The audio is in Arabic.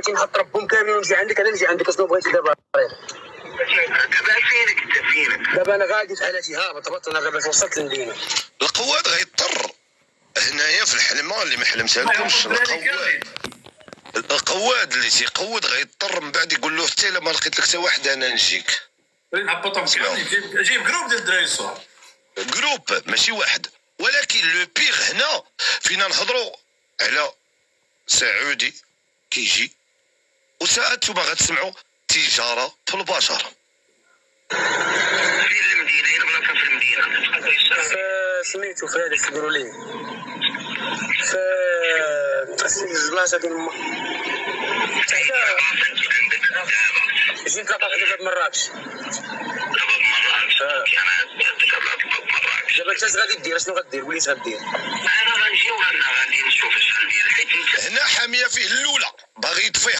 نحط ربهم كاملين ونجي عندك، انا نجي عندك. اشنو بغيتي دابا؟ دابا فينك دابا انا غادي في حالتي هابط انا دابا وصلت للمدينه. القواد غيضطر هنايا في الحلمه اللي ما حلمتها لكمش. القواد اللي تيقود غيضطر من بعد يقول له حتى الا ما لقيت لك حتى واحد انا نجيك. نهبطهم جيب جروب ديال الدراري الصغار، جروب ماشي واحد. ولكن لو بيغ هنا فينا نهضروا على سعودي كيجي، وساعات نتوما غتسمعوا تجاره في البشر. فين المدينه؟ هنا بلاصه في المدينه سميتو في هذاك تيقولوا ليه في البلاصه ديال جيت لقاك دابا بمراكش. دابا انت اش غادي دير؟ اشنو غدير؟ وليت غدير؟ انا غنجي وغادي نشوف اش غندير، حيت هنا حاميه فيه الاولى باغي يطفيها.